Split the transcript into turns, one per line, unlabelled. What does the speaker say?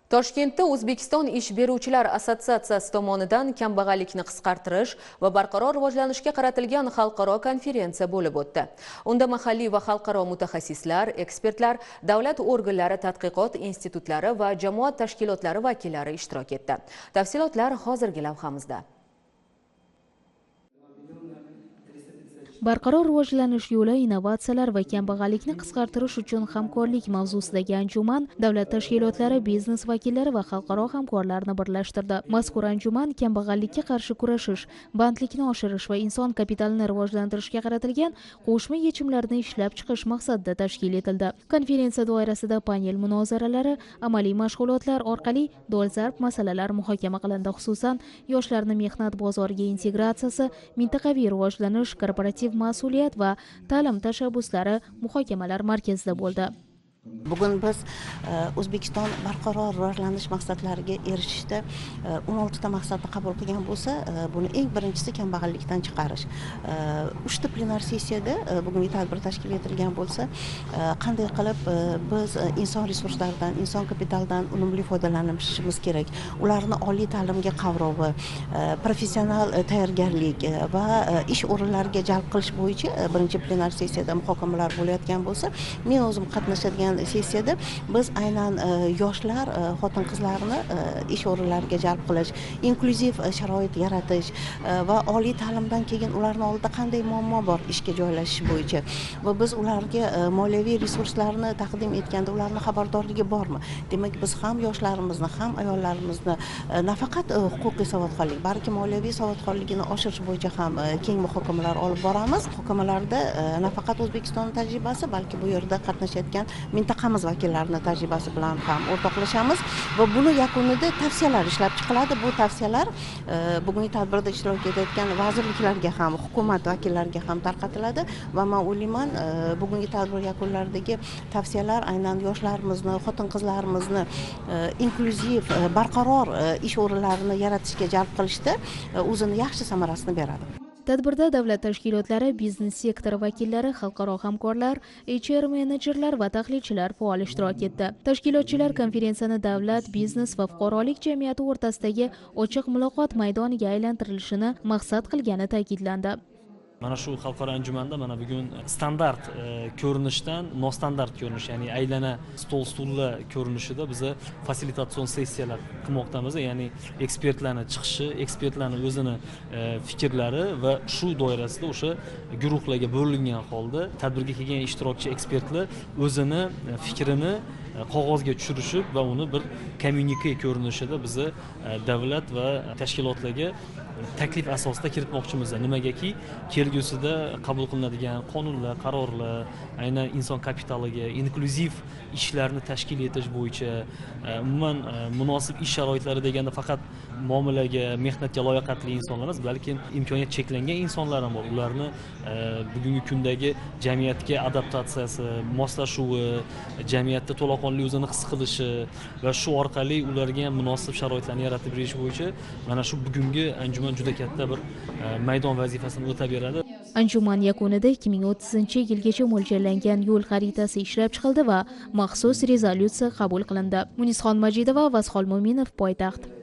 Toshkentda O'zbekiston ish beruvchilar assotsiatsiyasi tomonidan kambag'allikni qisqartirish va barqaror rivojlanishga qaratilgan xalqaro konferensiya bo'lib o'tdi. Unda mahalliy va xalqaro mutaxassislar, ekspertlar, davlat organlari, tadqiqot institutlari va jamoat tashkilotlari vakillari ishtirok etdi. Tafsilotlar hozirgi lavhamizda.
Barqaror rivojlanish yo'li, innovatsiyalar va kambag'allikni qisqartirish uchun hamkorlik mavzusidagi anjuman davlat tashkilotlari, biznes vakillari va xalqaro hamkorlarni birlashtirdi. Mazkur anjuman kambag'allikka qarshi kurashish, bandlikni oshirish va inson kapitalini rivojlantirishga qaratilgan qo'shma yechimlarni ishlab chiqish maqsadida tashkil etildi. Konferensiya doirasida panel munozaralari, amaliy mashg'ulotlar orqali dolzarb masalalar muhokama qilindi. Xususan, yoshlarni mehnat bozoriga integratsiyasi, mintaqaviy rivojlanish, korporativ mas'uliyat va ta'lim tashabbuslari muhokamalar markazida bo'ldi.
Bugun biz O'zbekiston barqaror rivojlanish maqsadlariga erishishda 16 ta maqsadni qabul qilgan bo'lsa, buni eng birinchisi kambag'allikdan chiqarish. 3 ta plenar sessiyada bugungi tadbir tashkil etilgan bo'lsa, qanday qilib biz inson resurslaridan, inson kapitalidan unumli foydalanishimiz kerak. Ularni oliy ta'limga qavrovi, professional tayyorgarlik va ish o'rinlariga jalb qilish bo'yicha birinchi plenar sessiyada muhokamalar bo'layotgan bo'lsa, men o'zim qatnashadigan sessiyada biz aynan yoshlar, xotin-qizlarni ish o'rinlariga jalb qilish, inklyuziv sharoit yaratish va oliy ta'limdan keyin ularning oldida qanday muammo bor ishga joylashish bo'yicha va biz ularga moliyaviy resurslarni taqdim etganda ularning xabardorligi bormi? Demak, biz ham yoshlarimizni, ham ayollarimizni nafaqat huquqiy savodxonlik, balki moliyaviy savodxonligini oshirish bo'yicha ham keng muhokamalar olib boramiz. Muhokamalarda nafaqat O'zbekiston tajribasi, balki bu yerda qatnashayotgan mintaqamiz vakillarining tajribasi bilan ham o'rtoqlashamiz va buni yakunida tavsiyalar ishlab chiqiladi. Bu tavsiyalar bugungi tadbirda ishtirok etayotgan vazirliklarga ham, hukumat vakillariga ham tarqatiladi va men o'ylayman, bugungi tadbir yakunlaridagi tavsiyalar aynan yoshlarimizni, xotin-qizlarimizni inklyuziv, barqaror ish o'rinlarini yaratishga jalb qilishda o'zini yaxshi samarasini beradi.
Tadbirda davlat tashkilotlari, biznes sektori vakillari, xalqaro hamkorlar, HR menejerlar va tahlilchilar faol ishtirok etdi. Tashkilotchilar konferensiyani davlat, biznes va fuqarolik jamiyati o'rtasidagi ochiq muloqot maydoniga aylantirilishini maqsad qilgani ta'kidlandi.
Mana shu xalqaro anjumanda mana bugun standart ko'rinishdan nostandart ko'rinish, ya'ni aylana stol-stullar ko'rinishida biz fasilitasion sessiyalar qilmoqdamiz, ya'ni ekspertlarning chiqishi, ekspertlarning o'zini fikrlari va shu doirasida o'sha guruhlarga bo'lingan holda tadbirga kelgan ishtirokchi ekspertlar o'zini fikrini qog'ozga tushirishib va uni bir kommunike ko'rinishida biz davlat va tashkilotlarga taklif asosida kiritmoqchimiz. Nimagaki, kelgusida qabul qilinadigan qonunlar, qarorlar, aynan inson kapitaliga, inklyuziv ishlarni tashkil etish bo'yicha, umuman munosib ish sharoitlari deganda faqat muomalaga, mehnatga loyiqatli insonlar emas, balki imkoniyat cheklangan insonlar ham bor. Ularni bugungi kundagi jamiyatga adaptatsiyasi, moslashuvi, jamiyatda to'laqonli o'zini his qilishi va shu orqali ularga ham munosib sharoitlarni yaratib berish bo'yicha mana shu bugungi anjuman juda katta bir maydon vazifasini o'tab beradi.
Anjuman yakunida 2030-yilgacha mo'ljallangan yo'l xaritasi ishlab chiqildi va maxsus rezolyutsiya qabul qilindi. Munizxon Majidova, Vasxol Mo'minov, Poytaxt.